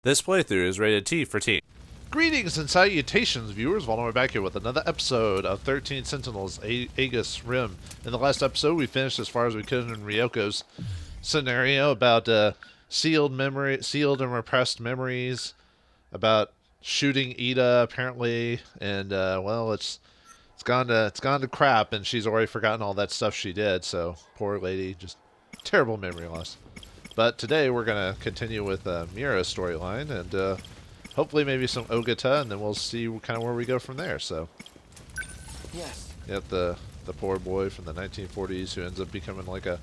This playthrough is rated T for teen. Greetings and salutations, viewers. Vauldemare back here with another episode of 13 Sentinels, Aegis Rim. In the last episode, we finished as far as we could in Ryoko's scenario about sealed and repressed memories, about shooting Ida apparently, and well, it's gone to crap, and she's already forgotten all that stuff she did. So poor lady, just terrible memory loss. But today we're going to continue with Mira's storyline and hopefully maybe some Ogata, and then we'll see kind of where we go from there. So, yes. You have the poor boy from the 1940s who ends up becoming like a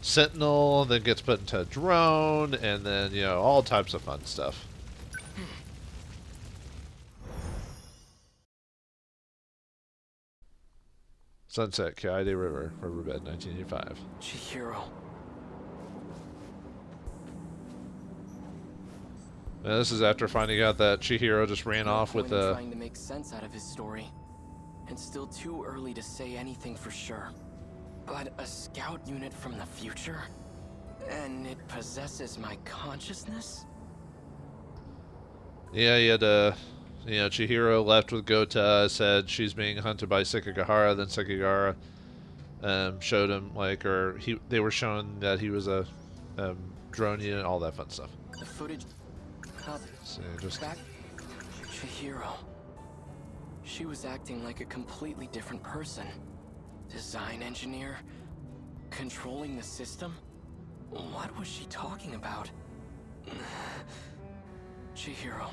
Sentinel, then gets put into a drone, and then, you know, all types of fun stuff. Sunset, Kaiju River, Riverbed, 1985. Chihiro. Now, this is after finding out that Chihiro just ran off with a... trying to make sense out of his story. And still too early to say anything for sure. But a scout unit from the future? And it possesses my consciousness? Yeah, he had you know, Chihiro left with Gota, said she's being hunted by Sekigahara, then Sekigahara showed him, like, or they were showing that he was a drone unit, all that fun stuff. The footage... So just... Back... Chihiro. She was acting like a completely different person. Design engineer? Controlling the system? What was she talking about? Chihiro.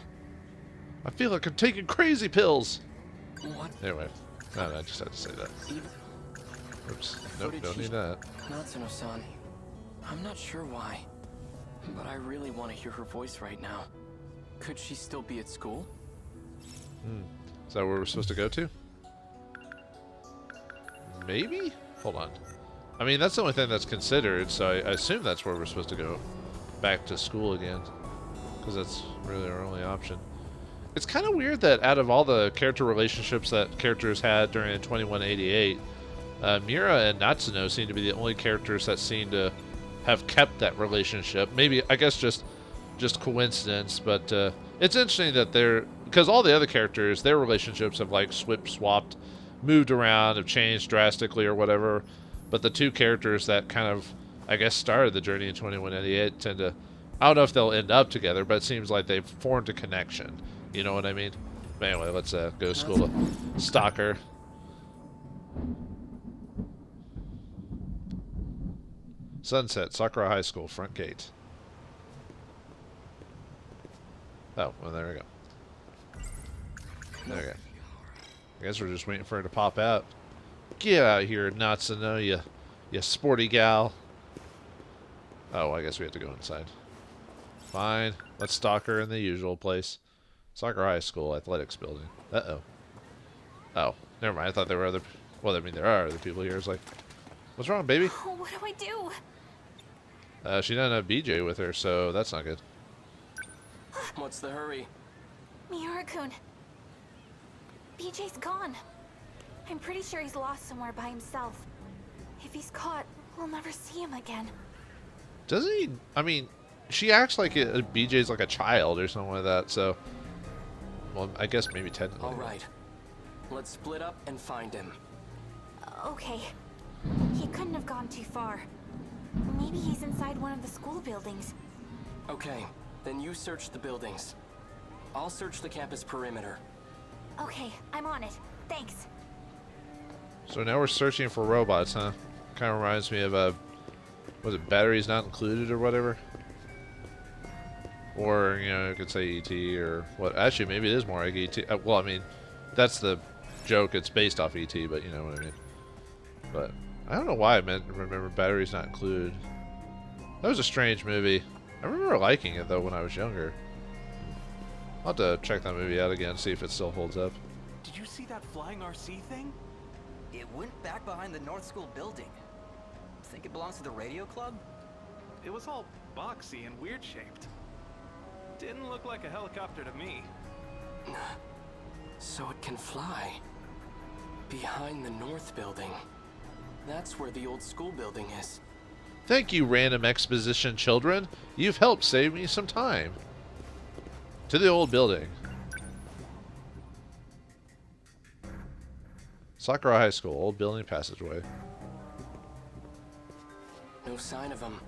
I feel like I'm taking crazy pills! What? Anyway, I just had to say that. Oops. Nope, don't need that. Natsuno-san. I'm not sure why, but I really want to hear her voice right now. Could she still be at school? Is that where we're supposed to go to? Maybe? Hold on. I mean, that's the only thing that's considered, so I assume that's where we're supposed to go. Back to school again. Because that's really our only option. It's kind of weird that out of all the character relationships that characters had during 2188, Mira and Natsuno seem to be the only characters that seem to have kept that relationship. Maybe, I guess just coincidence, but it's interesting that because all the other characters, their relationships have like swapped, moved around, have changed drastically or whatever, but the two characters that kind of, I guess, started the journey in 2188 tend to, I don't know if they'll end up together, but it seems like they've formed a connection. You know what I mean? But anyway, let's go to school to Stalker. Sunset, Sakura High School, front gate. Oh, well, there we go. There we go. I guess we're just waiting for her to pop out. Get out here, Natsuno, you sporty gal. Oh, I guess we have to go inside. Fine. Let's stalk her in the usual place. Sakura High School, athletics building. Uh-oh. Oh, never mind. I thought there were other... Well, I mean, there are other people here. It's like, what's wrong, baby? Oh, what do I do? She doesn't have BJ with her, so that's not good. What's the hurry? Miura-kun. BJ's gone. I'm pretty sure he's lost somewhere by himself. If he's caught, we'll never see him again. Doesn't he... I mean, she acts like BJ's like a child or something like that, so... Well, I guess maybe technically. All right. Let's split up and find him. Okay. He couldn't have gone too far. Maybe he's inside one of the school buildings. Okay, then you search the buildings. I'll search the campus perimeter. Okay, I'm on it. Thanks. So now we're searching for robots, huh? Kind of reminds me of, was it batteries not included or whatever? Or, you know, you could say E.T. or what. Actually, maybe it is more like E.T. Well, I mean, that's the joke. It's based off E.T., but you know what I mean. But I don't know why I remember batteries not included. That was a strange movie. I remember liking it, though, when I was younger. I'll have to check that movie out again, see if it still holds up. Did you see that flying RC thing? It went back behind the North School building. Think it belongs to the radio club? It was all boxy and weird shaped. Didn't look like a helicopter to me. So it can fly. Behind the North building. That's where the old school building is. Thank you, random exposition children. You've helped save me some time. To the old building. Sakura High School, old building passageway. No sign of him.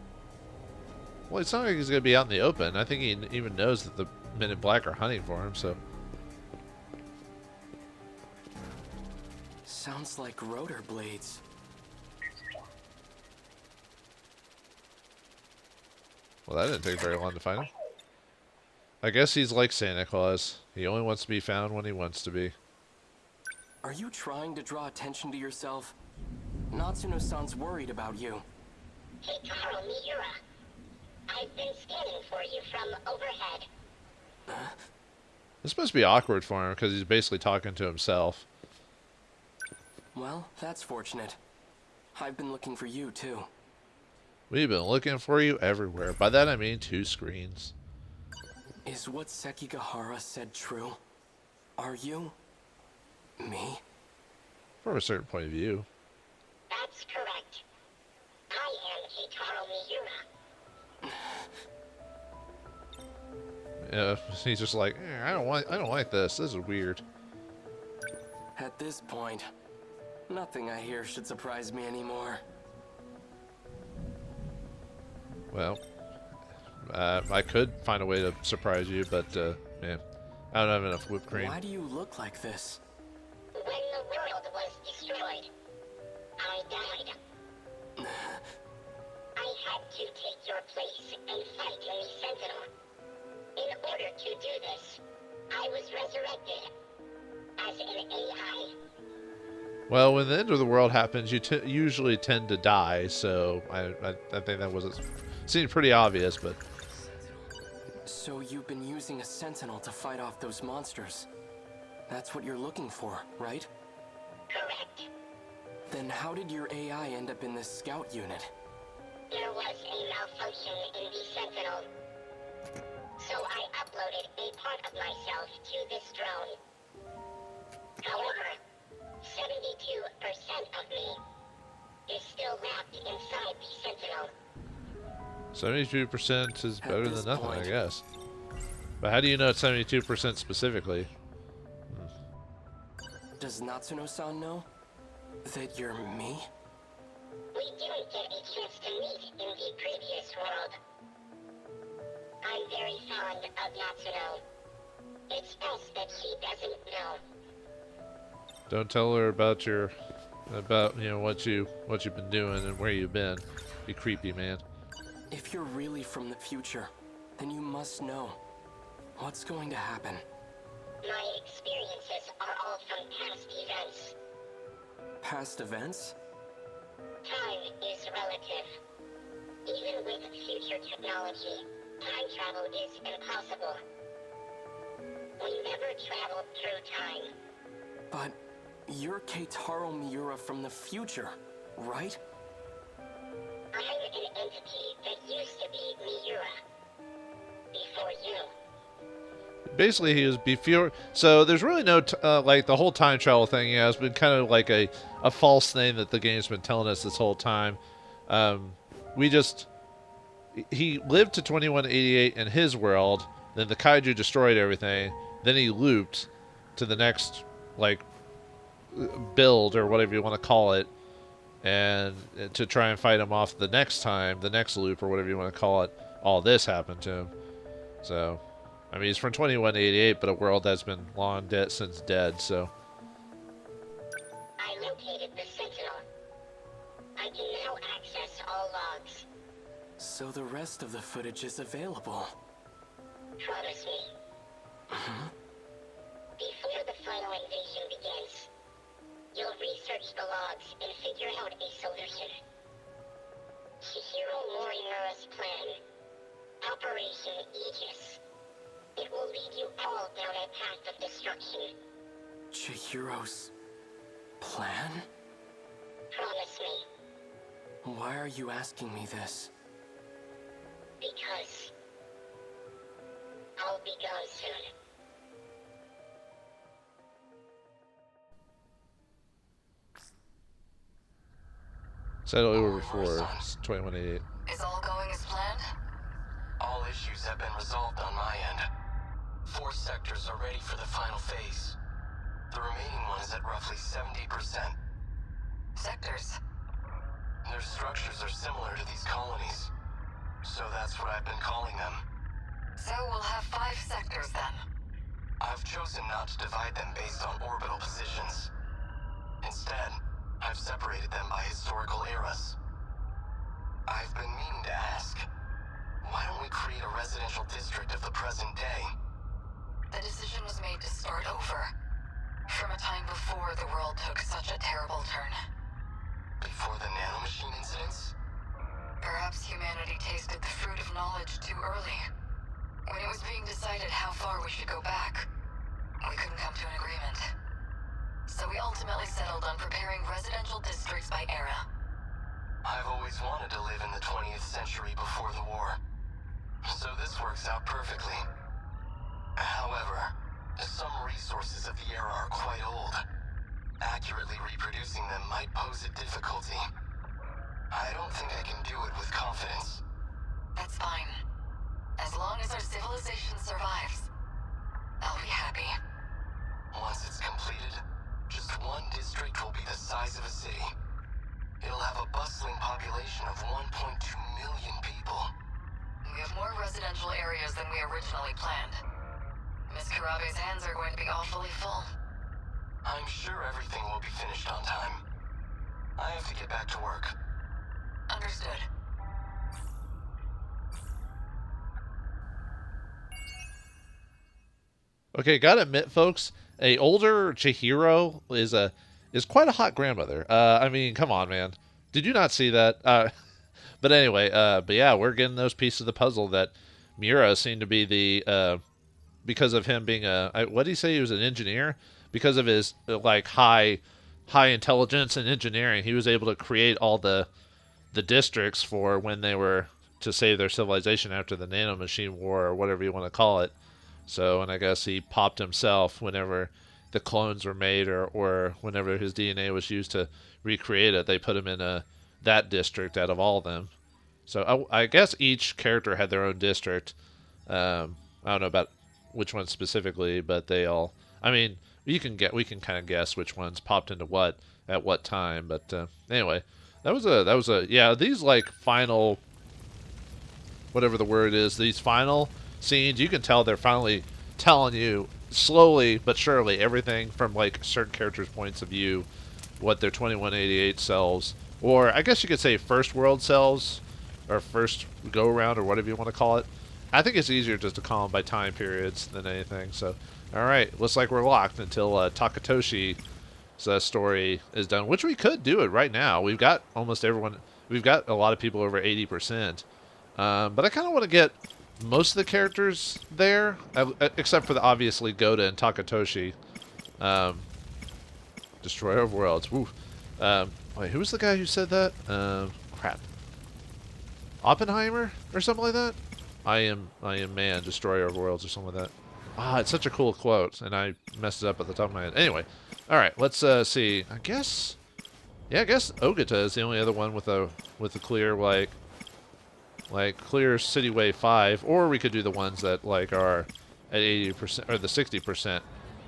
Well, it's not like he's going to be out in the open. I think he even knows that the Men in Black are hunting for him, so... Sounds like rotor blades. Well, that didn't take very long to find him. I guess he's like Santa Claus. He only wants to be found when he wants to be. Are you trying to draw attention to yourself? Natsuno-san's worried about you. Hikaru Miura. I've been scanning for you from overhead. This must be awkward for him because he's basically talking to himself. Well, that's fortunate. I've been looking for you, too. We've been looking for you everywhere. By that I mean 2 screens. Is what Sekigahara said true? Are you... me? From a certain point of view. That's correct. I am Hikaru Miura. Yeah, he's just like, I don't like this. This is weird. At this point, nothing I hear should surprise me anymore. Well, I could find a way to surprise you, but man, I don't have enough whipped cream. Why do you look like this? When the world was destroyed, I died. I had to take your place and fight in the Sentinel. In order to do this, I was resurrected as an AI. Well, when the end of the world happens, you usually tend to die, so I think that wasn't... Seemed pretty obvious, but... So you've been using a Sentinel to fight off those monsters. That's what you're looking for, right? Correct. Then how did your AI end up in this scout unit? There was a malfunction in the Sentinel. So I uploaded a part of myself to this drone. However, 72% of me is still wrapped inside the Sentinel. 72% is better than this nothing, point. I guess. But how do you know it's 72% specifically? Does Natsuno-san know that you're me? We didn't get a chance to meet in the previous world. I'm very fond of Natsuno. It's best that she doesn't know. Don't tell her about your... About, you know, what you've been doing and where you've been. You creepy man. If you're really from the future, then you must know what's going to happen. My experiences are all from past events. Past events? Time is relative. Even with future technology, time travel is impossible. We never traveled through time. But you're Keitaro Miura from the future, right? I'm an entity that used to be Miura. Before you. Basically, he was before... So, there's really no... like, the whole time travel thing, yeah, has been kind of like a false thing that the game's been telling us this whole time. We just... He lived to 2188 in his world, then the Kaiju destroyed everything, then he looped to the next, like, build, or whatever you want to call it, and to try and fight him off the next time, the next loop, or whatever you want to call it, all this happened to him. So... I mean, he's from 2188, but a world that's been long dead since dead, so... I located the Sentinel. I can now access all logs. So the rest of the footage is available. Promise me. Before the final invasion begins, you'll research the logs and figure out a solution. Chihiro Morimura's plan. Operation Aegis. It will lead you all down a path of destruction. Chihiro's plan? Promise me. Why are you asking me this? Because I'll be gone soon. Said it over before, it's 2188. Is all going as planned? All issues have been resolved on my end. 4 sectors are ready for the final phase. The remaining one is at roughly 70%. Sectors? Their structures are similar to these colonies, so that's what I've been calling them. So we'll have 5 sectors then. I've chosen not to divide them based on orbital positions. Instead, I've separated them by historical eras. I've been meaning to ask, why don't we create a residential district of the present day? The decision was made to start over. From a time before the world took such a terrible turn. Before the nanomachine incidents? Perhaps humanity tasted the fruit of knowledge too early. When it was being decided how far we should go back, we couldn't come to an agreement. So we ultimately settled on preparing residential districts by era. I've always wanted to live in the 20th century before the war, so this works out perfectly. However, some resources of the era are quite old. Accurately reproducing them might pose a difficulty. I don't think I can do it with confidence. That's fine. As long as our civilization survives, I'll be happy. Once it's completed, just one district will be the size of a city. It'll have a bustling population of 1.2 million people. We have more residential areas than we originally planned. Miss Karabe's hands are going to be awfully full. I'm sure everything will be finished on time. I have to get back to work. Understood. Okay, gotta admit, folks, a older Chihiro is quite a hot grandmother. I mean, come on, man. Did you not see that? But anyway, but yeah, we're getting those pieces of the puzzle that Miura seemed to be the because of him being what did he say? He was an engineer. Because of his like high intelligence and engineering, he was able to create all the districts for when they were to save their civilization after the nanomachine war or whatever you want to call it. So, and I guess he popped himself whenever the clones were made or whenever his DNA was used to recreate it. They put him in that district out of all of them. So I guess each character had their own district. I don't know about which one specifically, but they all. I mean, we can kind of guess which ones popped into what at what time. But anyway, that was a yeah. These like final, whatever the word is, these final scenes, you can tell they're finally telling you slowly but surely everything from like certain characters' points of view, what their 2188 selves, or I guess you could say first world selves, or first go around, or whatever you want to call it. I think it's easier just to call them by time periods than anything. So, all right, looks like we're locked until Takatoshi's story is done, which we could do it right now. We've got almost everyone. We've got a lot of people over 80%, but I kind of want to get most of the characters there, except for the obviously Goda and Takatoshi. Destroyer of Worlds. Woo. Wait, who was the guy who said that? Crap. Oppenheimer or something like that? I am man, Destroyer of Worlds or something like that. Ah, it's such a cool quote, and I messed it up at the top of my head. Anyway, all right, let's see. I guess Ogata is the only other one with a clear like clear Cityway 5, or we could do the ones that like are at 80% or the 60%.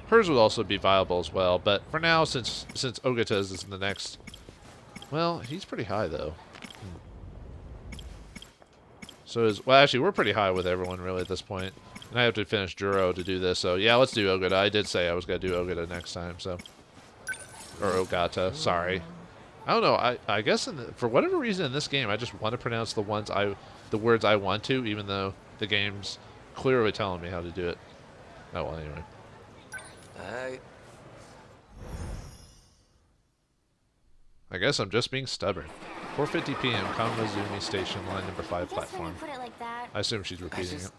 Hers would also be viable as well, but for now, since Ogata's is the next, well, he's pretty high though. So well, actually, we're pretty high with everyone really at this point. And I have to finish Juro to do this, so yeah, let's do Ogata. I did say I was gonna do Ogata next time, so or Ogata. Sorry. I don't know. I guess for whatever reason in this game, I just want to pronounce the words I want to, even though the game's clearly telling me how to do it. Oh well, anyway. I guess I'm just being stubborn. 4:50 p.m. Kamazumi Station, line number 5 platform. Put it like that. I assume she's repeating it.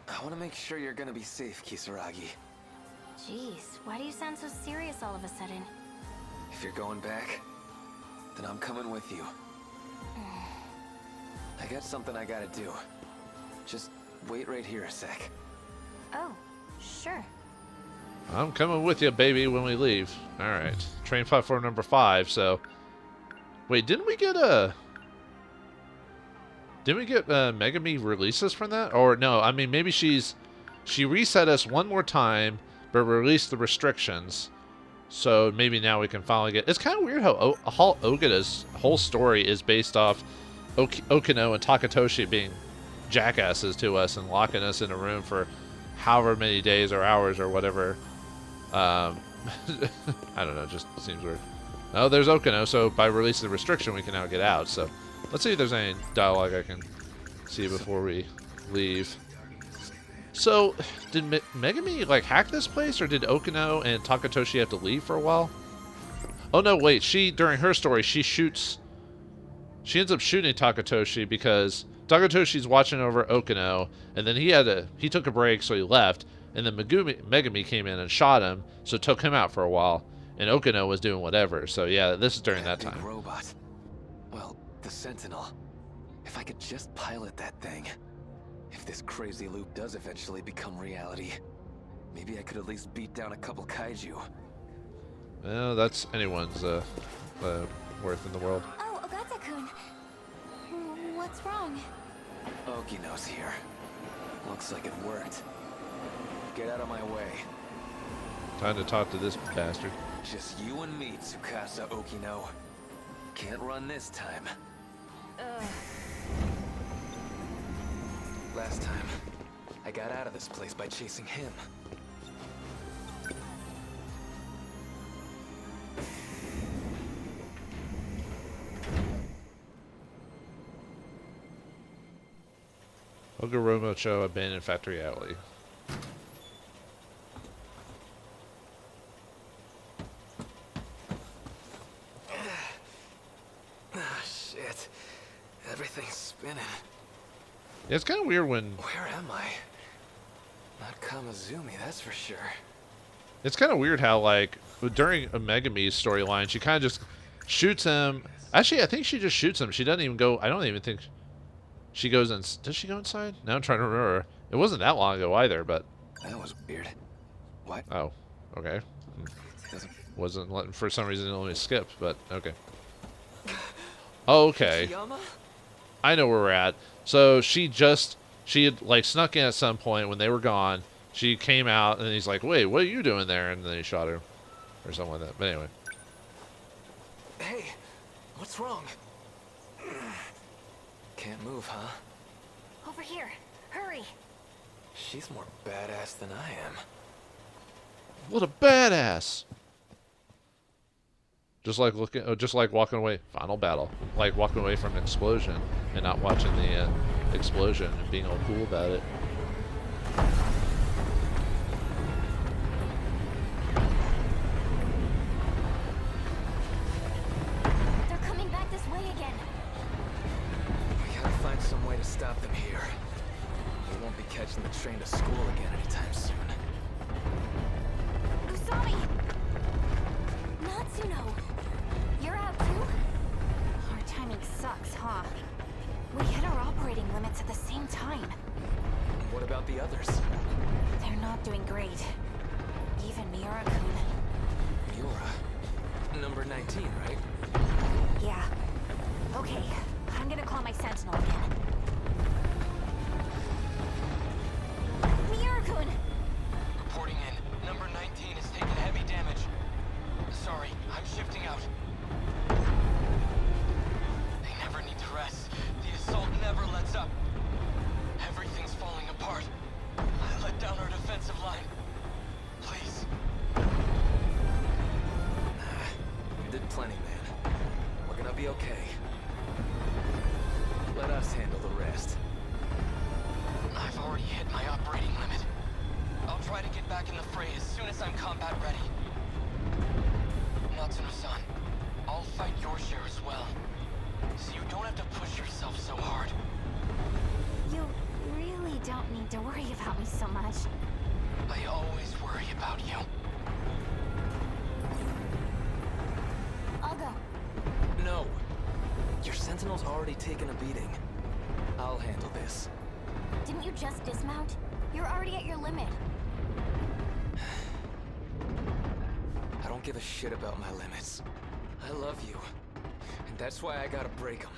I want to make sure you're gonna be safe, Kisaragi. Jeez, why do you sound so serious all of a sudden? If you're going back, then I'm coming with you. I got something I gotta do. Just wait right here a sec. Oh, sure. I'm coming with you, baby, when we leave. Alright. Train platform number 5, so... Wait, didn't we get Megami releases from that? Or, no, I mean, maybe she's she reset us one more time, but released the restrictions. So maybe now we can finally get... It's kind of weird how Ogata's whole story is based off Okino and Takatoshi being jackasses to us and locking us in a room for however many days or hours or whatever. I don't know, just seems weird. Oh, there's Okino, so by releasing the restriction, we can now get out. So let's see if there's any dialogue I can see before we leave. So, did Megami, like, hack this place, or did Okino and Takatoshi have to leave for a while? Oh, no, wait. During her story, she ends up shooting Takatoshi because Takatoshi's watching over Okino, and then he took a break, so he left, and then Megami came in and shot him, so took him out for a while, and Okino was doing whatever. So, yeah, this is during that time. Robot. Well, the Sentinel. If I could just pilot that thing. If this crazy loop does eventually become reality, maybe I could at least beat down a couple kaiju. Well, that's anyone's worth in the world. Oh, Ogata-kun. What's wrong? Okino's here. Looks like it worked. Get out of my way. Time to talk to this bastard. Just you and me, Tsukasa Okino. Can't run this time. Last time, I got out of this place by chasing him. Ogoromocho Abandoned Factory Alley. Shit. Everything's spinning. Yeah, it's kind of weird when... Where am I? Not Kamizumi, that's for sure. It's kind of weird how, like, during a Megami's storyline, she kind of just shoots him. Actually, I think she just shoots him. She doesn't even go... I don't even think she goes in... Does she go inside? Now I'm trying to remember. It wasn't that long ago either, but... That was weird. What? Oh, okay. Wasn't letting... For some reason, it only skipped, but okay. Okay. Yama? I know where we're at. So she had like snuck in at some point when they were gone. She came out and he's like, "Wait, what are you doing there?" And then he shot her, or something like that. But anyway. Hey, what's wrong? Can't move, huh? Over here. Hurry. She's more badass than I am. What a badass! Just like walking away. Final battle. Like walking away from an explosion and not watching the explosion and being all cool about it. They're coming back this way again. We gotta find some way to stop them here. We won't be catching the train to school again anytime soon. Usami! Natsuno! You're out too? Our timing sucks, huh? We hit our operating limits at the same time. What about the others? They're not doing great. Even Miura-kun. Miura? Number 19, right? Yeah. Okay, I'm gonna call my Sentinel again. Miura-kun! Reporting in. Number 19 is taking heavy damage. Sorry, I'm shifting out. They never need to rest. The assault never lets up. Everything's falling apart. I let down our defensive line. Please. You did plenty, man. We're gonna be okay. Let us handle the rest. I've already hit my operating limit. I'll try to get back in the fray as soon as I'm combat ready. Natsuno-san, I'll fight your share as well. So you don't have to push yourself so hard. You really don't need to worry about me so much. I always worry about you. I'll go. No! Your Sentinel's already taken a beating. I'll handle this. Didn't you just dismount? You're already at your limit. I don't give a shit about my limits. I love you. And that's why I gotta break them.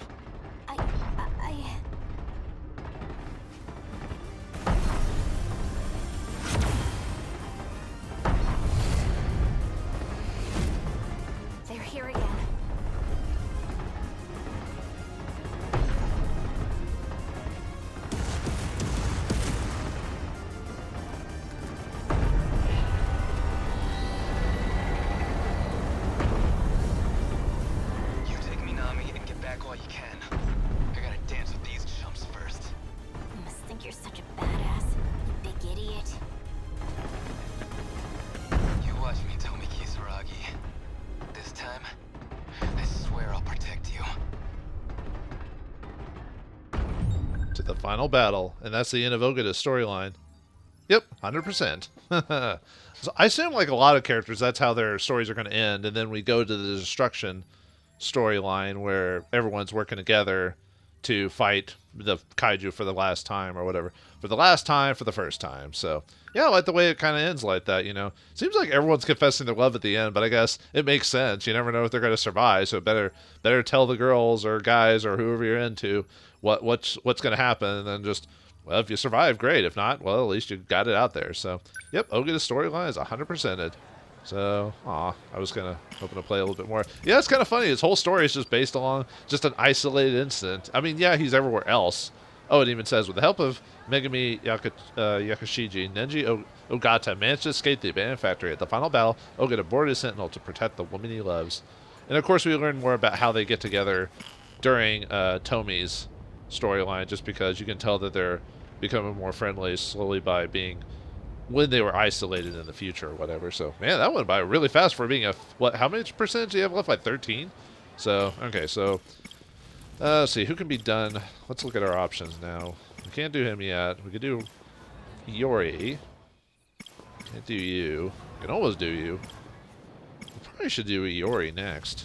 Final battle, and that's the end of Ogata's storyline. Yep, 100%. So I assume, like a lot of characters, that's how their stories are going to end, and then we go to the destruction storyline where everyone's working together to fight the kaiju for the last time or whatever. For the last time, for the first time. So, yeah, I like the way it kind of ends like that, you know. Seems like everyone's confessing their love at the end, but I guess it makes sense. You never know if they're going to survive, so better tell the girls or guys or whoever you're into what's going to happen, and then just, well, if you survive, great. If not, well, at least you got it out there. So, yep, Ogata's storyline is 100%ed. So, I was kind of hoping to play a little bit more. Yeah, it's kind of funny. His whole story is just based along just an isolated incident. I mean, yeah, he's everywhere else. Oh, it even says, with the help of Megami Yakashiji, Nenji Ogata managed to escape the abandoned factory. At the final battle, Ogata boarded a Sentinel to protect the woman he loves. And, of course, we learn more about how they get together during Tomi's storyline, just because you can tell that they're becoming more friendly slowly by being... when they were isolated in the future or whatever. So, man, that went by really fast for being a... what, how many percentage do you have left? Like 13? So, okay, so... let's see, who can be done? Let's look at our options now. We can't do him yet. We could do Iori. Can't do you. We can almost do you. We probably should do Iori next.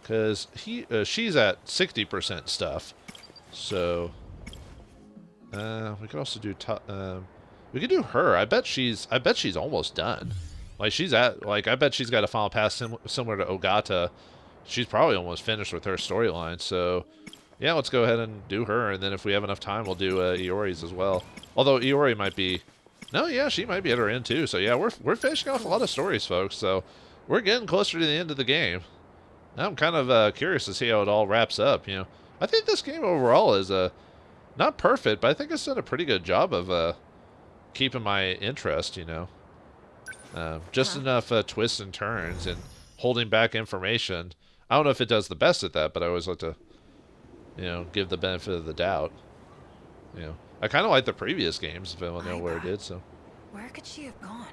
Because she's at 60% stuff. So... we could also do... we could do her. I bet she's almost done. Like, she's at, like, I bet she's got a final pass similar to Ogata. She's probably almost finished with her storyline. So, yeah, let's go ahead and do her. And then if we have enough time, we'll do Iori's as well. Although Iori might be, no, yeah, she might be at her end too. So yeah, we're finishing off a lot of stories, folks. So we're getting closer to the end of the game. I'm kind of curious to see how it all wraps up. You know, I think this game overall is not perfect, but I think it's done a pretty good job of keeping my interest, you know. Just enough twists and turns and holding back information. I don't know if it does the best at that, but I always like to, you know, give the benefit of the doubt. You know, I kind of like the previous games, if anyone know where it did, so. Where could she have gone?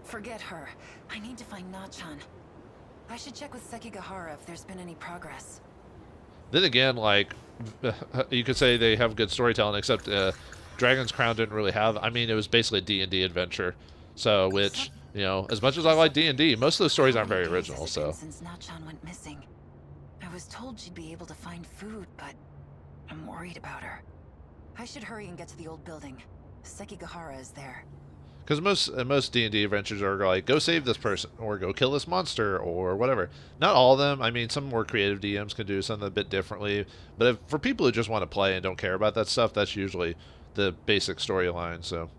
Forget her. I need to find Nachan. I should check with Sekigahara if there's been any progress. Then again, like, you could say they have good storytelling, except Dragon's Crown didn't really have. I mean, it was basically a D&D adventure. So, which, you know, as much as I like D&D, most of those stories aren't very original, so. Since Nachan went missing, I was told she'd be able to find food, but I'm worried about her. I should hurry and get to the old building. Sekigahara is there. Because most D&D adventures are like, go save this person, or go kill this monster, or whatever. Not all of them. I mean, some more creative DMs can do something a bit differently. But for people who just want to play and don't care about that stuff, that's usually the basic storyline. So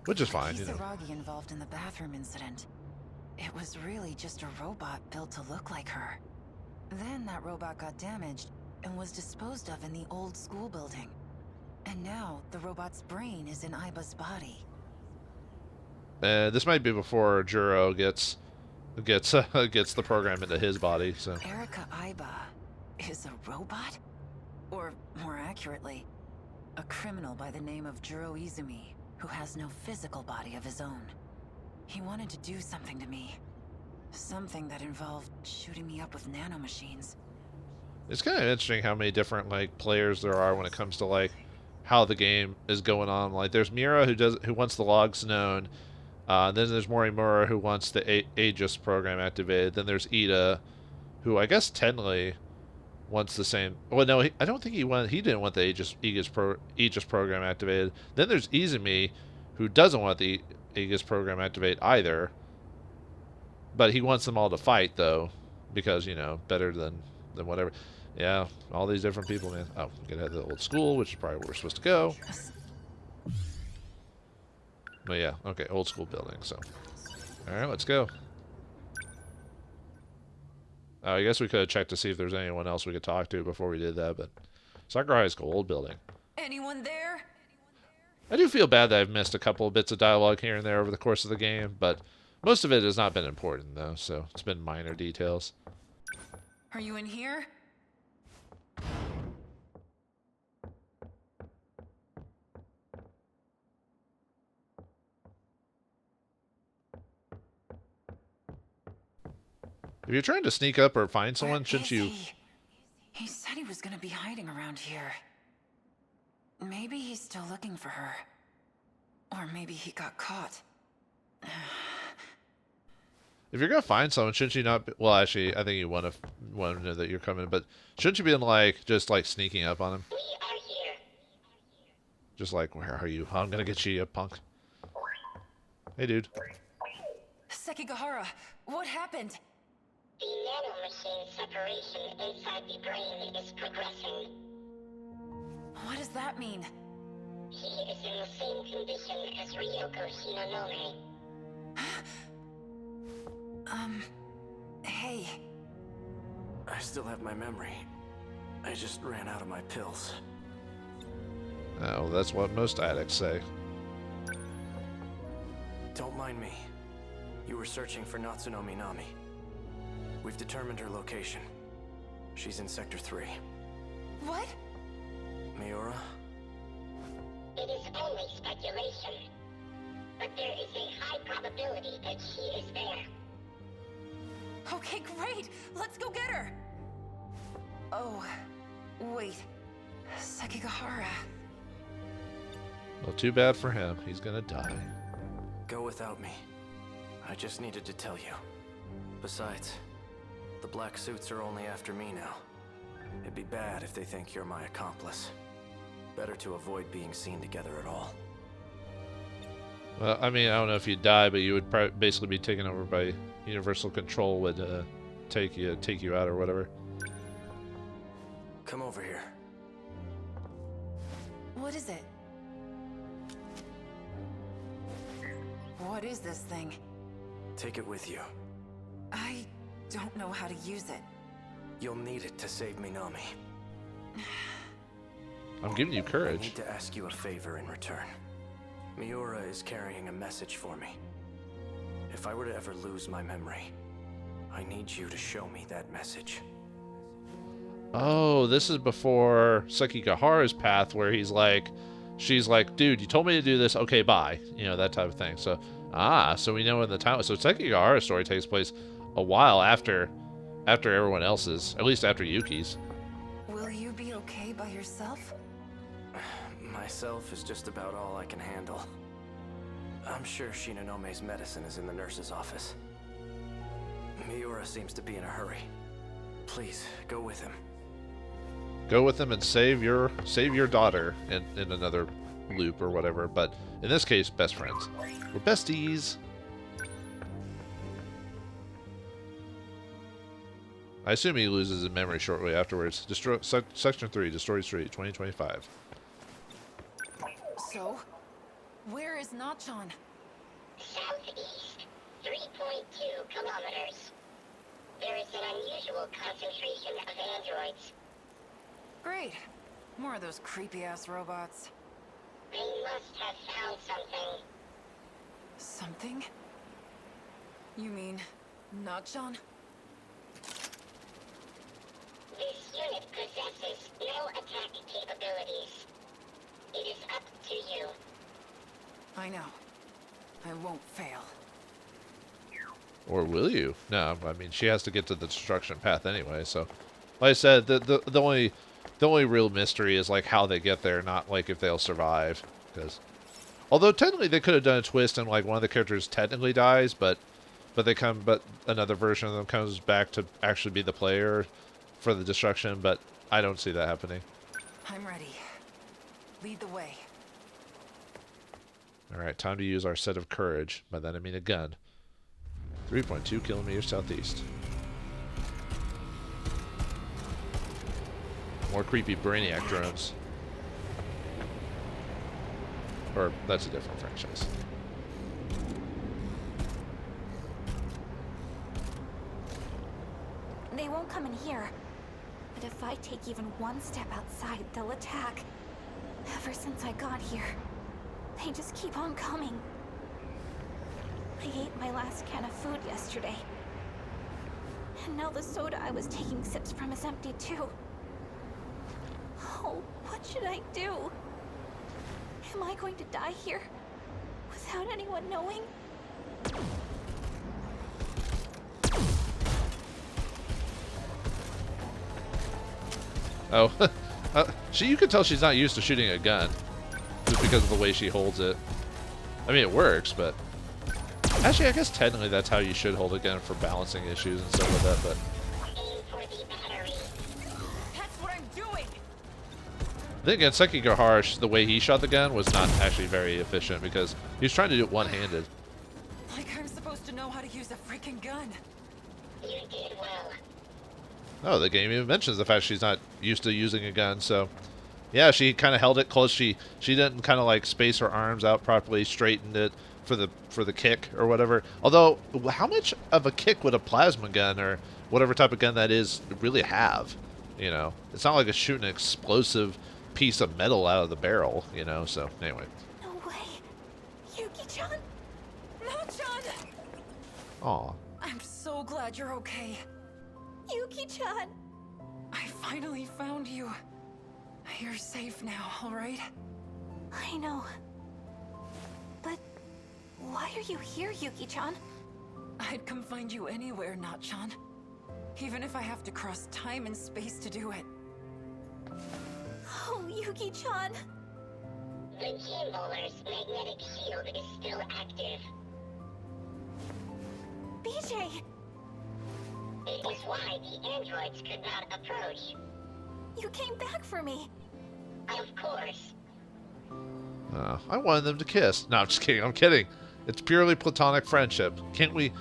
which is fine, you know. Kisaragi involved in the bathroom incident. It was really just a robot built to look like her. Then that robot got damaged and was disposed of in the old school building. And now the robot's brain is in Aiba's body. This might be before Juro gets the program into his body. So Erika Aiba is a robot, or more accurately, a criminal by the name of Juro Izumi, who has no physical body of his own. He wanted to do something to me, something that involved shooting me up with nanomachines. It's kind of interesting how many different like players there are when it comes to like how the game is going on. Like, there's Mira who wants the logs known. Then there's Morimura who wants the Aegis program activated. Then there's Ida, who I guess technically wants the same. Well, no, I don't think he didn't want the Aegis program activated. Then there's Izumi, who doesn't want the Aegis program activated either. But he wants them all to fight though, because, you know, better than whatever. Yeah, all these different people, man. Oh, we gotta have the old school, which is probably where we're supposed to go. But yeah, okay, old school building, so. Alright, let's go. I guess we could have checked to see if there's anyone else we could talk to before we did that, but Sakura High School, old building. Anyone there? I do feel bad that I've missed a couple of bits of dialogue here and there over the course of the game, but most of it has not been important, though, so it's been minor details. Are you in here? If you're trying to sneak up or find someone, shouldn't you... He said he was hiding around here. Maybe he's still looking for her. Or maybe he got caught. If you're gonna find someone, shouldn't you not? Well, actually, I think you want to know that you're coming, but shouldn't you be in, like, just like sneaking up on him? We are here. Just like, where are you? I'm gonna get you, you punk. Hey, dude. Sekigahara, what happened? The nanomachine separation inside the brain is progressing. What does that mean? He is in the same condition as Ryoko Shinonome. Hey. I still have my memory. I just ran out of my pills. Oh, that's what most addicts say. Don't mind me. You were searching for Natsuno Minami. We've determined her location. She's in Sector 3. What? Miura? It is only speculation, but there is a high probability that she is there. Okay, great! Let's go get her! Oh, wait. Sekigahara. Well, too bad for him. He's gonna die. Go without me. I just needed to tell you. Besides, the black suits are only after me now. It'd be bad if they think you're my accomplice. Better to avoid being seen together at all. Well, I mean, I don't know if you'd die, but you would basically be taken over by Universal Control. Would take you out or whatever. Come over here. What is it? What is this thing? Take it with you. I don't know how to use it. You'll need it to save Minami. I'm giving you I courage. need to ask you a favor in return. Miura is carrying a message for me. If I were to ever lose my memory, I need you to show me that message. Oh, this is before Sekigahara's path, where he's like, she's like, dude, you told me to do this, okay, bye. You know, that type of thing. So, so we know in the time. So Sekigahara's story takes place a while after everyone else's, at least after Yuki's. Will you be okay by yourself? Myself is just about all I can handle. I'm sure Shinanome's medicine is in the nurse's office. Miura seems to be in a hurry. Please, go with him. Go with him and save your daughter in another loop or whatever. But in this case, best friends. We're besties. I assume he loses his memory shortly afterwards. Section 3, Destroy Street, 2025. So, where is Nachan? Southeast, 3.2 kilometers. There is an unusual concentration of androids. Great. More of those creepy-ass robots. They must have found something. Something? You mean Nachan? This unit possesses no attack capabilities. It is up to you. I know. I won't fail. Or will you? No, I mean, she has to get to the destruction path anyway, so... Like I said, the only real mystery is, like, how they get there, not, like, if they'll survive. Because... Although, technically, they could have done a twist and, like, one of the characters technically dies, but another version of them comes back to actually be the player for the destruction, but I don't see that happening. I'm ready. Lead the way. Alright, time to use our set of courage. By that I mean a gun. 3.2 kilometers southeast. More creepy Brainiac drones. Or, that's a different franchise. They won't come in here. But if I take even one step outside, they'll attack. Ever since I got here, they just keep on coming. I ate my last can of food yesterday. And now the soda I was taking sips from is empty too. Oh, what should I do? Am I going to die here? Without anyone knowing? Oh, You can tell she's not used to shooting a gun just because of the way she holds it. I mean, it works, but actually, I guess technically that's how you should hold a gun for balancing issues and stuff like that. But That's what I'm doing. then again, Sekigahara, the way he shot the gun was not actually very efficient because he was trying to do it one-handed. Like I'm supposed to know how to use a freaking gun. You did well. Oh, the game even mentions the fact she's not used to using a gun, so yeah, she kind of held it close. She didn't kind of like space her arms out properly, straightened it for the kick or whatever. Although, how much of a kick would a plasma gun or whatever type of gun that is really have? You know, it's not like it's shooting an explosive piece of metal out of the barrel. You know, so anyway. No way. Yuki-chan? No-chan! Aw. I'm so glad you're okay. Yuki-chan! I finally found you. You're safe now, alright? I know. But why are you here, Yuki-chan? I'd come find you anywhere, Not-chan. Even if I have to cross time and space to do it. Oh, Yuki-chan. The Gambler's magnetic shield is still active. BJ! It is why the androids could not approach. You came back for me. Of course. I wanted them to kiss. No, I'm just kidding. I'm kidding. It's purely platonic friendship. Can't we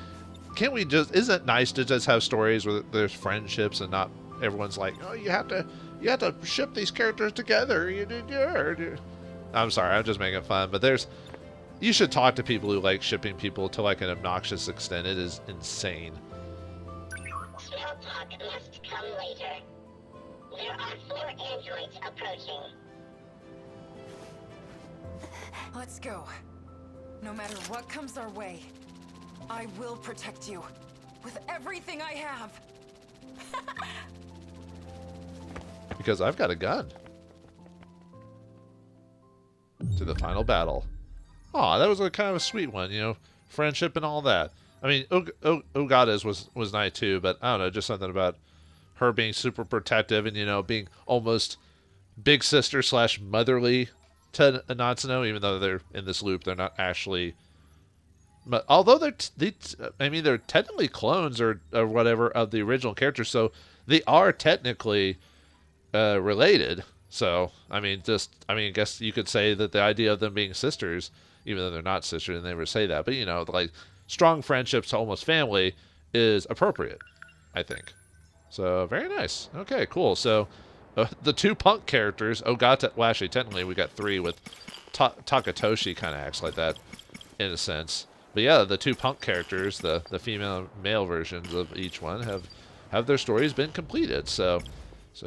just, isn't it nice to just have stories where there's friendships and not everyone's like, oh, you have to ship these characters together. I'm sorry, I'm just making fun, but you should talk to people who like shipping people to like an obnoxious extent. It is insane. Small talk must come later. There are 4 androids approaching. Let's go. No matter what comes our way, I will protect you. With everything I have. Because I've got a gun. To the final battle. Aw, that was a kind of a sweet one, you know, friendship and all that. I mean, Ogata's was nice too, but I don't know, just something about her being super protective and, you know, being almost big sister / motherly to Natsuno, even though they're in this loop, they're not actually. Although they're technically clones or whatever of the original characters, so they are technically related. So I guess you could say that the idea of them being sisters, even though they're not sisters, and they never say that, but you know, like strong friendships to almost family is appropriate, I think. So very nice. Okay, cool. So the 2 punk characters, Ogata. Well, actually, technically we got 3 with Takatoshi. Kind of acts like that in a sense. But yeah, the 2 punk characters, the female and male versions of each one, have their stories been completed. So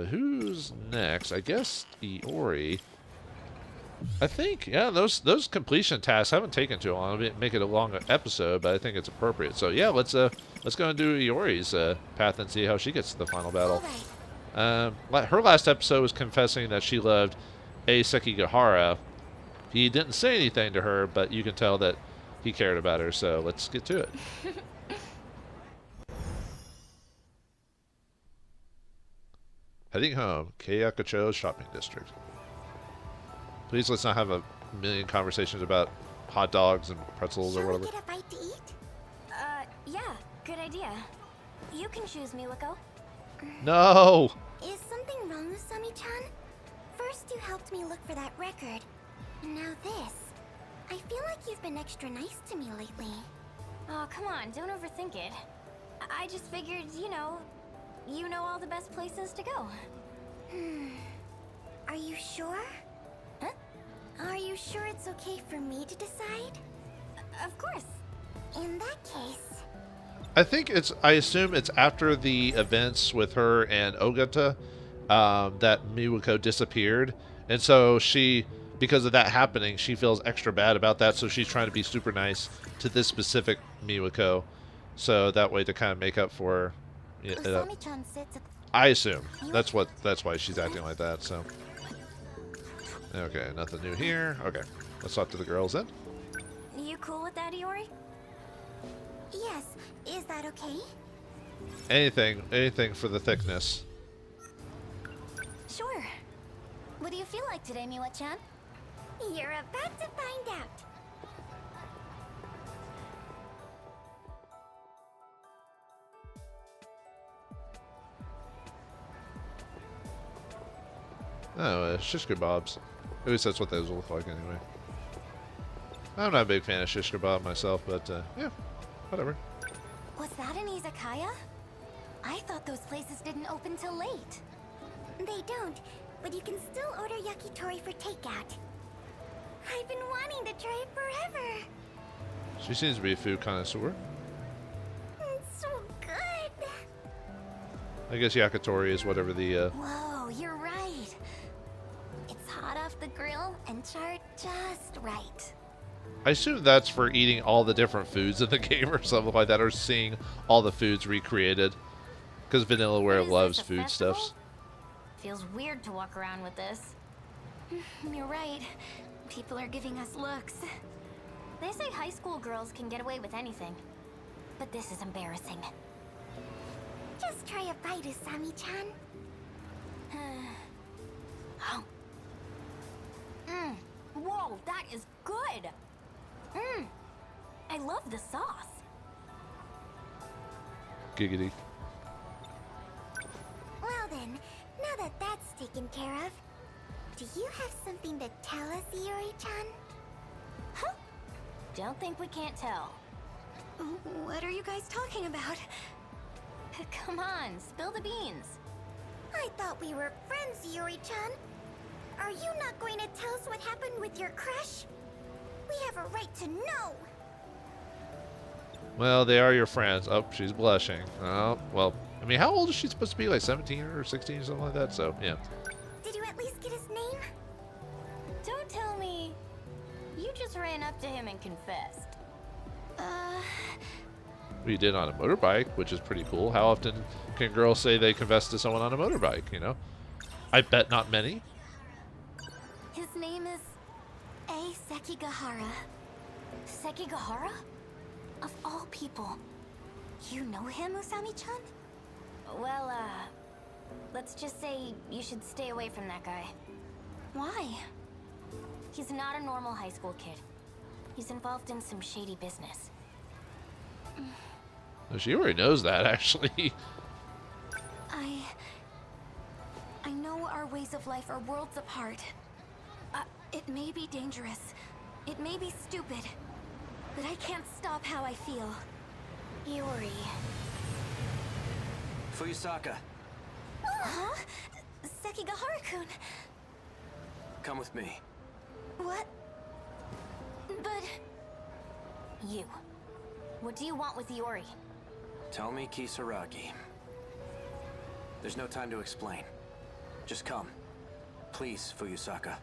who's next? I guess Iori. I think, yeah, those completion tasks haven't taken too long. It'll make it a long episode, but I think it's appropriate. So yeah, let's go and do Iori's path and see how she gets to the final battle. Her last episode was confessing that she loved Sekigahara. He didn't say anything to her, but you can tell that he cared about her. So let's get to it. Heading home, Keiakacho's shopping district. Please let's not have a million conversations about hot dogs and pretzels or whatever. Shall we get a bite to eat? Yeah, good idea. You can choose, Miwako. No! Is something wrong with Sami-chan? First you helped me look for that record. Now this. I feel like you've been extra nice to me lately. Oh, come on, don't overthink it. I just figured, you know all the best places to go. Are you sure? Huh? Are you sure it's okay for me to decide? Of course. In that case... I assume it's after the events with her and Ogata that Miwako disappeared. And so because of that happening, she feels extra bad about that. So she's trying to be super nice to this specific Miwako. So that way to kind of make up for... I assume. That's why she's acting like that, so... Okay, nothing new here. Okay, let's talk to the girls then. You cool with that, Iori? Yes. Is that okay? Anything for the thickness. Sure. What do you feel like today, Miwa-chan? You're about to find out. Oh, shish kebabs. At least that's what those look like anyway. I'm not a big fan of shish kebab myself, but yeah, whatever. Was that an izakaya? I thought those places didn't open till late. They don't, but you can still order yakitori for takeout. I've been wanting to try it forever. She seems to be a food connoisseur. It's so good. I guess yakitori is whatever the Whoa, you're right. It's hot off the grill and charred just right. I assume that's for eating all the different foods in the game or something like that, or seeing all the foods recreated. Because Vanillaware loves foodstuffs. Feels weird to walk around with this. You're right. People are giving us looks. They say high school girls can get away with anything. But this is embarrassing. Just try a bite, Usami-chan. Whoa, that is good! I love the sauce. Giggity. Well then, now that that's taken care of, do you have something to tell us, Iori-chan? Huh? Don't think we can't tell. What are you guys talking about? Come on, spill the beans. I thought we were friends, Iori-chan. Are you not going to tell us what happened with your crush? We have a right to know. Well, they are your friends. Oh, she's blushing. Oh, well, I mean, how old is she supposed to be? Like 17 or 16 or something like that? So, yeah. Did you at least get his name? Don't tell me. You just ran up to him and confessed. We did on a motorbike, which is pretty cool. How often can girls say they confess to someone on a motorbike, you know? I bet not many. His name is Sekigahara. Sekigahara? Of all people. You know him, Usami-chan? Well, let's just say you should stay away from that guy. Why? He's not a normal high school kid. He's involved in some shady business. She already knows that, actually. I know our ways of life are worlds apart. It may be dangerous. It may be stupid. But I can't stop how I feel. Yuri. Fuyusaka. Huh? Sekigahara-kun. Come with me. What? But... You. What do you want with Yuri? Tell me, Kisaragi. There's no time to explain. Just come. Please, Fuyusaka.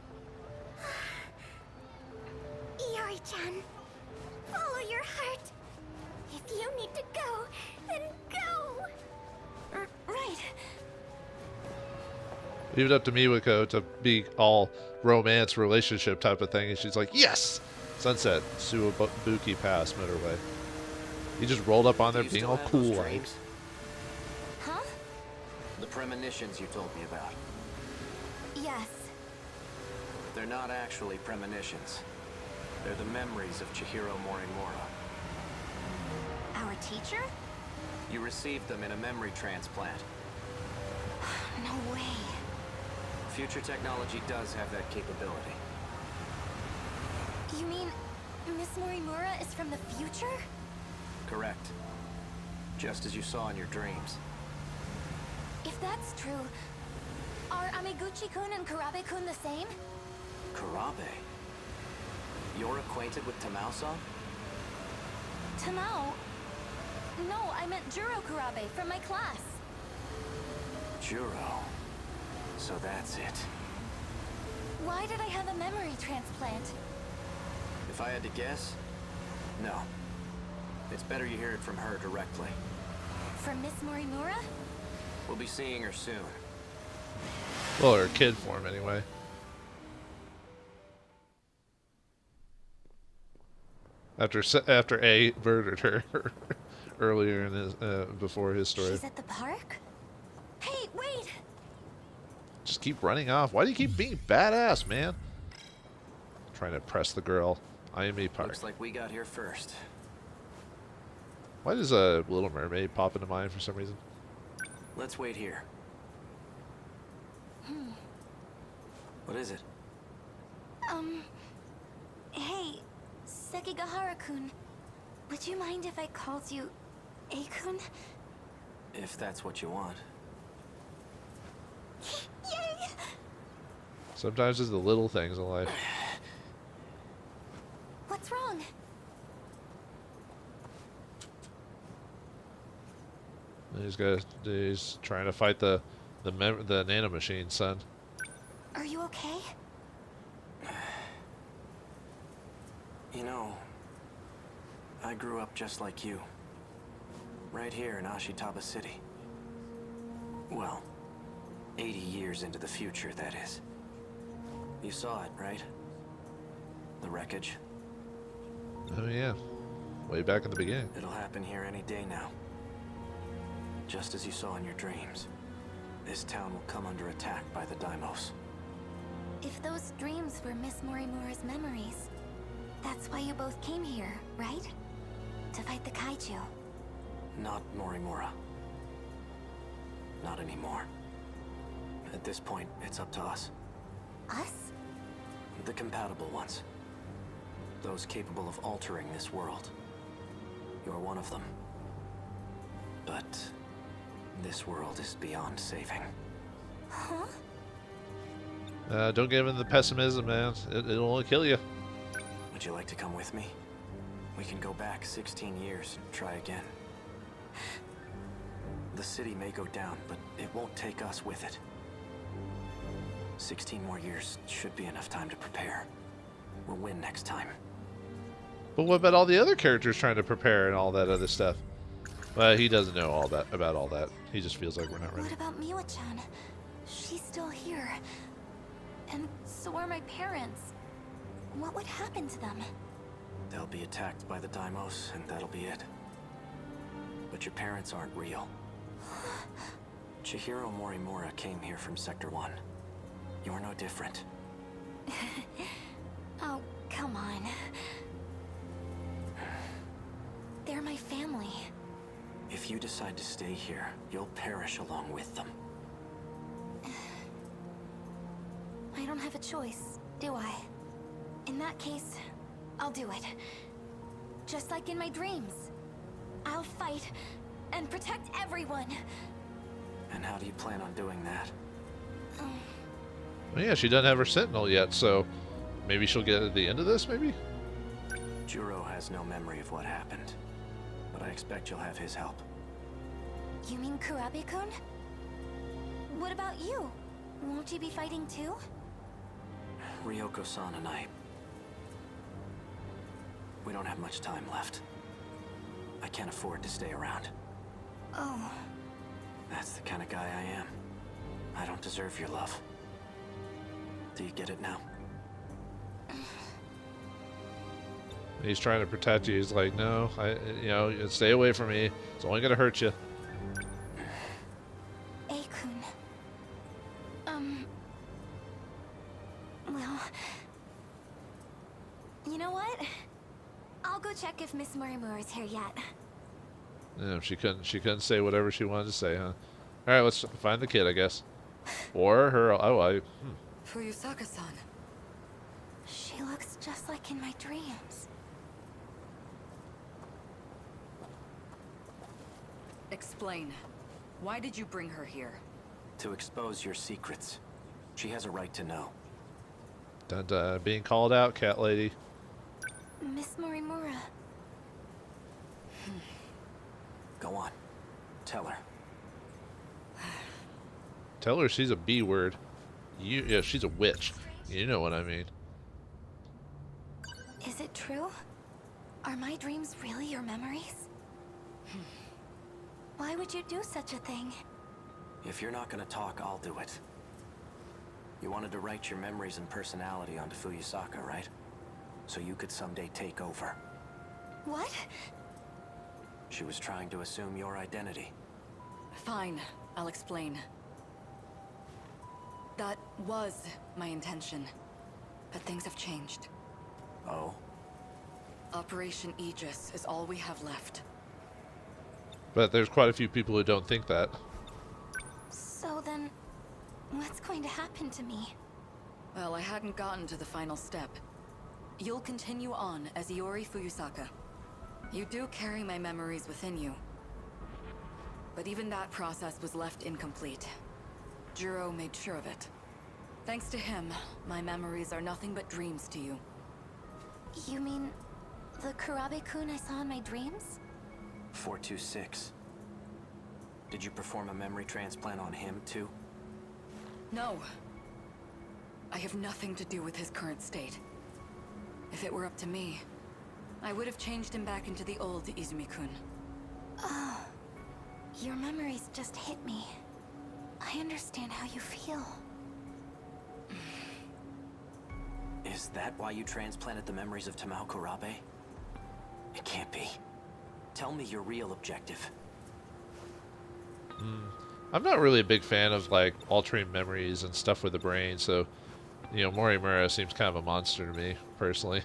Iori-chan, follow your heart. If you need to go, then go. Right. Leave it up to Miwako to be all romance relationship type of thing, and she's like, yes! Sunset, Suwabuki Pass, motorway. He just rolled up on there being all cool like. Huh? The premonitions you told me about. Yes. They're not actually premonitions. They're the memories of Chihiro Morimura. Our teacher? You received them in a memory transplant. No way. Future technology does have that capability. You mean Miss Morimura is from the future? Correct. Just as you saw in your dreams. If that's true, are Amiguchi-kun and Kurabe-kun the same? Kurabe? You're acquainted with Tamao-san? Tamao? No, I meant Juro Kurabe from my class. Juro. So that's it. Why did I have a memory transplant? If I had to guess, no. It's better you hear it from her directly. From Miss Morimura? We'll be seeing her soon. Well, her kid form, anyway. After A murdered her earlier in his before his story. She's at the park? Hey, wait! Just keep running off. Why do you keep being badass, man? Trying to press the girl. I am a part. Looks like we got here first. Why does a Little Mermaid pop into mind for some reason? Let's wait here. What is it? Hey, Sekigahara-kun. Would you mind if I called you A-kun? If that's what you want. Yay! Sometimes it's the little things in life. What's wrong? He's trying to fight the nano machine, son. Are you okay? You know, I grew up just like you. Right here in Ashitaba City. Well, 80 years into the future, that is. You saw it, right? The wreckage. Oh yeah. Way back in the beginning. It'll happen here any day now. Just as you saw in your dreams. This town will come under attack by the Daimos. If those dreams were Miss Morimura's memories, that's why you both came here, right? To fight the Kaiju. Not Morimura. Not anymore. At this point, it's up to us. Us? The compatible ones. Those capable of altering this world. You're one of them. But this world is beyond saving. Huh? Don't give in the pessimism, man. It'll only kill you. Would you like to come with me? We can go back 16 years and try again. The city may go down, but it won't take us with it. 16 more years should be enough time to prepare. We'll win next time. But what about all the other characters trying to prepare and all that other stuff? Well, he doesn't know all that about all that. He just feels like we're not ready. What about Miwa-chan? She's still here. And so are my parents. What would happen to them? They'll be attacked by the Daimos, and that'll be it. But your parents aren't real. Chihiro Morimura came here from Sector 1. You're no different. Oh, come on. They're my family. If you decide to stay here, you'll perish along with them. I don't have a choice, do I? In that case, I'll do it. Just like in my dreams. I'll fight and protect everyone. And how do you plan on doing that? Well, yeah, she doesn't have her Sentinel yet, so maybe she'll get at the end of this, maybe? Juro has no memory of what happened, but I expect you'll have his help. You mean Kurabe-kun? What about you? Won't you be fighting too? Ryoko-san and I... We don't have much time left. I can't afford to stay around. Oh. That's the kind of guy I am. I don't deserve your love. Do you get it now? He's trying to protect you. He's like, no, stay away from me. It's only gonna hurt you. A-kun. Well... You know what? I'll go check if Miss Morimura's here yet. Yeah, she couldn't say whatever she wanted to say, huh? All right, let's find the kid, I guess. Or her. Fuyusaka-san. She looks just like in my dreams. Explain. Why did you bring her here? To expose your secrets. She has a right to know. Dun, being called out, cat lady. Miss Morimura. Go on. Tell her. Tell her she's a B word. Yeah, she's a witch. You know what I mean. Is it true? Are my dreams really your memories? Why would you do such a thing? If you're not gonna talk, I'll do it. You wanted to write your memories and personality onto Fuyusaka, right? So you could someday take over. What? She was trying to assume your identity. Fine, I'll explain. That was my intention. But things have changed. Oh? Operation Aegis is all we have left. But there's quite a few people who don't think that. So then, what's going to happen to me? Well, I hadn't gotten to the final step. You'll continue on as Iori Fuyusaka. You do carry my memories within you. But even that process was left incomplete. Juro made sure of it. Thanks to him, my memories are nothing but dreams to you. You mean the Kurabe-kun I saw in my dreams? 426. Did you perform a memory transplant on him, too? No. I have nothing to do with his current state. If it were up to me, I would have changed him back into the old Izumi-kun. Oh, your memories just hit me. I understand how you feel. Is that why you transplanted the memories of Tamao Kurabe? It can't be. Tell me your real objective. I'm not really a big fan of like altering memories and stuff with the brain, so Morimura seems kind of a monster to me personally.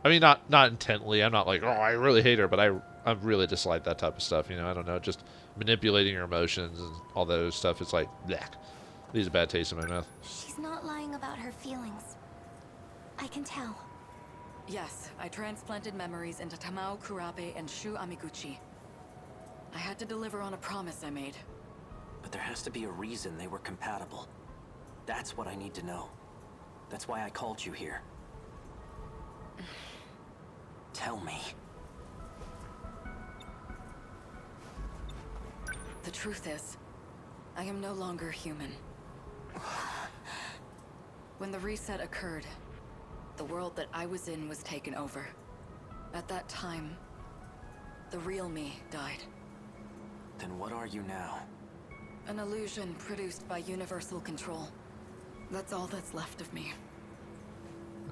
I mean, not intently. I'm not like, oh, I really hate her, but I really dislike that type of stuff. I don't know, just manipulating your emotions and all that other stuff. It's like, bleh, leaves a bad taste in my mouth. She's not lying about her feelings. I can tell. Yes, I transplanted memories into Tamao Kurabe and Shu Amiguchi. I had to deliver on a promise I made. But there has to be a reason they were compatible. That's what I need to know. That's why I called you here. Tell me. The truth is, I am no longer human. When the reset occurred, the world that I was in was taken over. At that time, the real me died. Then what are you now? An illusion produced by universal control. That's all that's left of me.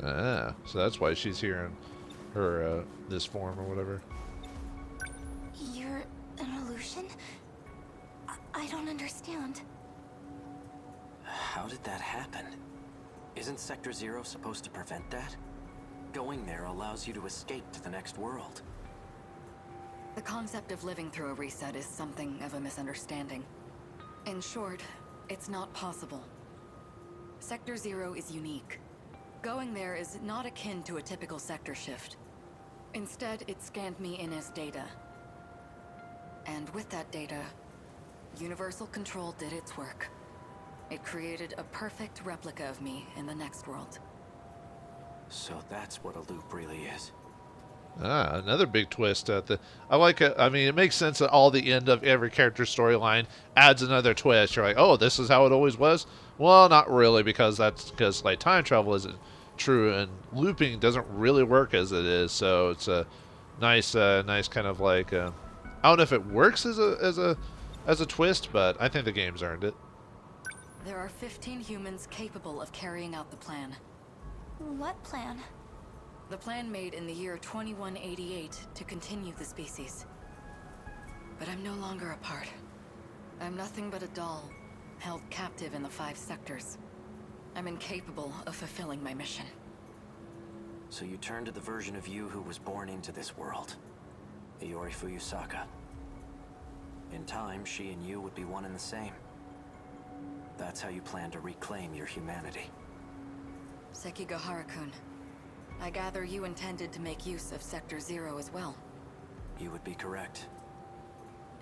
Ah, so that's why she's here in her, this form or whatever. You're an illusion? I don't understand. How did that happen? Isn't Sector Zero supposed to prevent that? Going there allows you to escape to the next world. The concept of living through a reset is something of a misunderstanding. In short, it's not possible. Sector Zero is unique. Going there is not akin to a typical sector shift. Instead, it scanned me in as data. And with that data, Universal Control did its work. It created a perfect replica of me in the next world. So that's what a loop really is. Ah, another big twist at the. I like it. I mean, it makes sense that all the end of every character's storyline adds another twist. You're like, oh, this is how it always was. Well, not really, because like time travel isn't true, and looping doesn't really work as it is. So it's a nice kind of like. I don't know if it works as a twist, but I think the game's earned it. There are 15 humans capable of carrying out the plan. What plan? The plan made in the year 2188 to continue the species. But I'm no longer a part. I'm nothing but a doll, held captive in the 5 sectors. I'm incapable of fulfilling my mission. So you turned to the version of you who was born into this world. Iori Fuyusaka. In time, she and you would be one and the same. That's how you plan to reclaim your humanity. Sekigahara-kun, I gather you intended to make use of Sector Zero as well. You would be correct.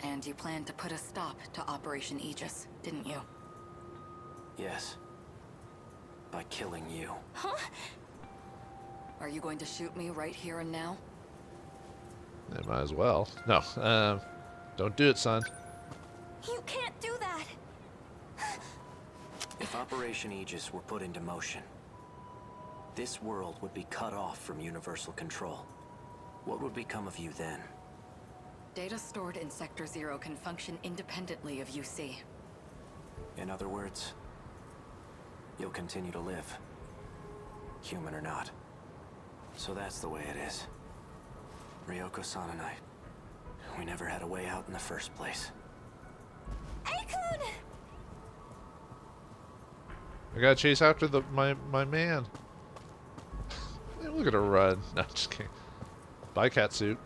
And you planned to put a stop to Operation Aegis, didn't you? Yes. By killing you. Huh? Are you going to shoot me right here and now? They might as well. No, don't do it, son. You can't do that! If Operation Aegis were put into motion, this world would be cut off from universal control. What would become of you then? Data stored in Sector Zero can function independently of UC. In other words, you'll continue to live, human or not. So that's the way it is. Ryoko-san and we never had a way out in the first place. Aikun! I gotta chase after my man. Hey, look at her run. No, just kidding. Bye, cat suit.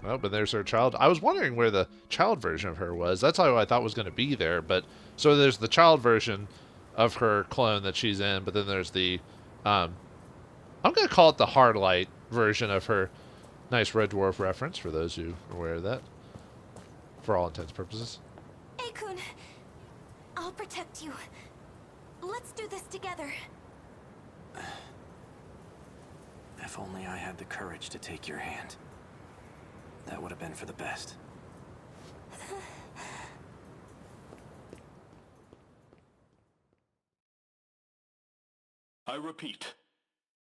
Oh, but there's her child. I was wondering where the child version of her was. That's how I thought was going to be there. But so there's the child version of her clone that she's in, but then there's the I'm going to call it the hard light version of her. Nice Red Dwarf reference for those who are aware of that. For all intents and purposes. Akun, I'll protect you. Let's do this together. If only I had the courage to take your hand. That would have been for the best. I repeat,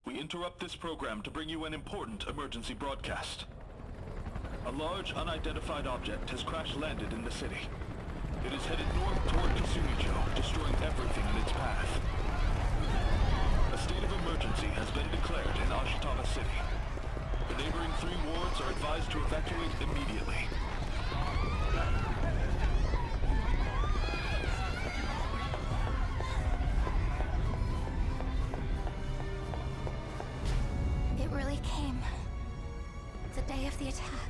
we interrupt this program to bring you an important emergency broadcast. A large, unidentified object has crash-landed in the city. It is headed north toward Kasumicho, destroying everything in its path. A state of emergency has been declared in Ashitama City. The neighboring 3 wards are advised to evacuate immediately. It really came. The day of the attack.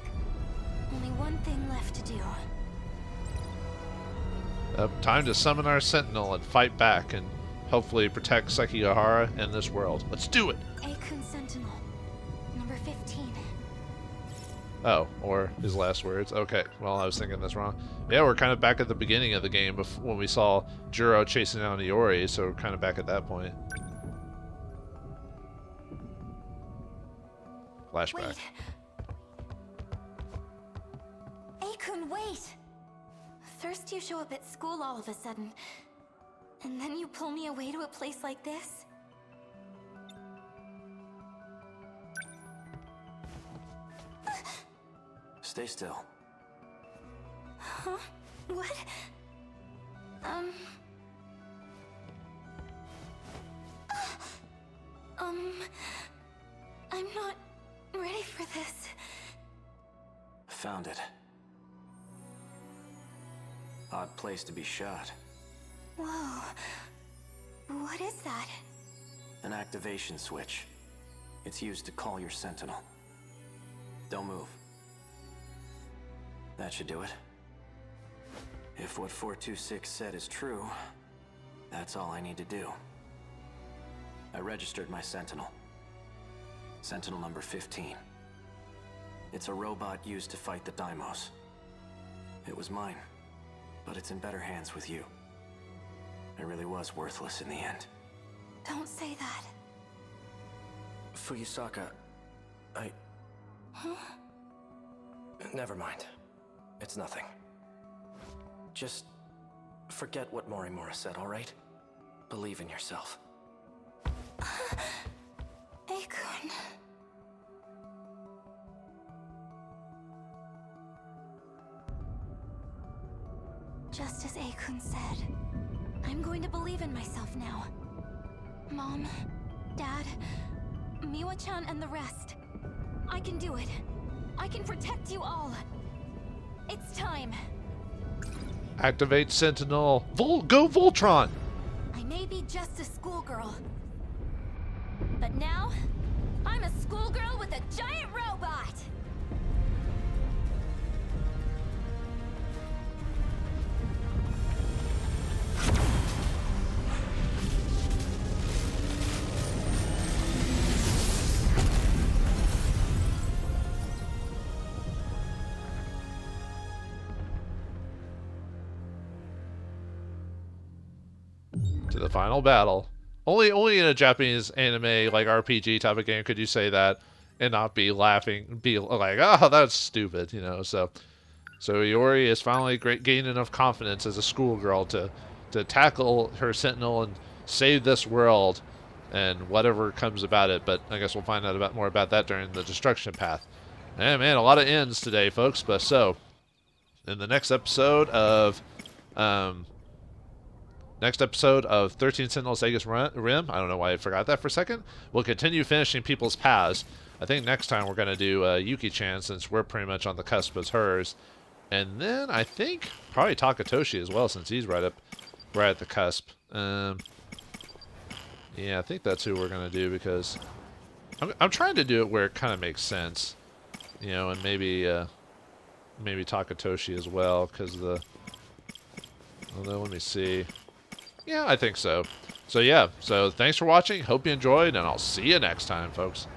Only one thing left to do. Time to summon our Sentinel and fight back and hopefully protect Sekigahara and this world. Let's do it! Akun Sentinel. Number 15. Oh, or his last words. Okay, well, I was thinking that's wrong. Yeah, we're kind of back at the beginning of the game when we saw Juro chasing down Iori, so we're kind of back at that point. Flashback. Wait. Akun, wait! First you show up at school all of a sudden, and then you pull me away to a place like this? Stay still. Huh? What? I'm not ready for this. Found it. Odd place to be shot. Whoa. What is that? An activation switch. It's used to call your Sentinel. Don't move. That should do it. If what 426 said is true, that's all I need to do. I registered my Sentinel. Sentinel number 15. It's a robot used to fight the Daimos. It was mine, but it's in better hands with you. It really was worthless in the end. Don't say that. Fuyusaka, Huh? Never mind. It's nothing. Just forget what Morimura said, all right? Believe in yourself. Akun. Just as Akun said, I'm going to believe in myself now. Mom, Dad, Miwa-chan and the rest. I can do it. I can protect you all. It's time. Activate Sentinel. Go Voltron! I may be just a schoolgirl, but now, I'm a schoolgirl with a giant robot! To the final battle. Only in a Japanese anime like RPG type of game could you say that and not be laughing, be like, oh, that's stupid, you know. So Iori is finally gained enough confidence as a schoolgirl to tackle her Sentinel and save this world and whatever comes about it. But I guess we'll find out more about that during the destruction path. And man, a lot of ends today, folks. But so in the next episode of 13 Sentinels Aegis Rim. I don't know why I forgot that for a second. We'll continue finishing people's paths. I think next time we're going to do Yuki-chan since we're pretty much on the cusp as hers. And then I think probably Takatoshi as well since he's right up We're at the cusp. Yeah, I think that's who we're gonna do because I'm trying to do it where it kind of makes sense, you know, and maybe maybe Takatoshi as well because the. Although, let me see. Yeah, I think so. So yeah, so thanks for watching. Hope you enjoyed, and I'll see you next time, folks.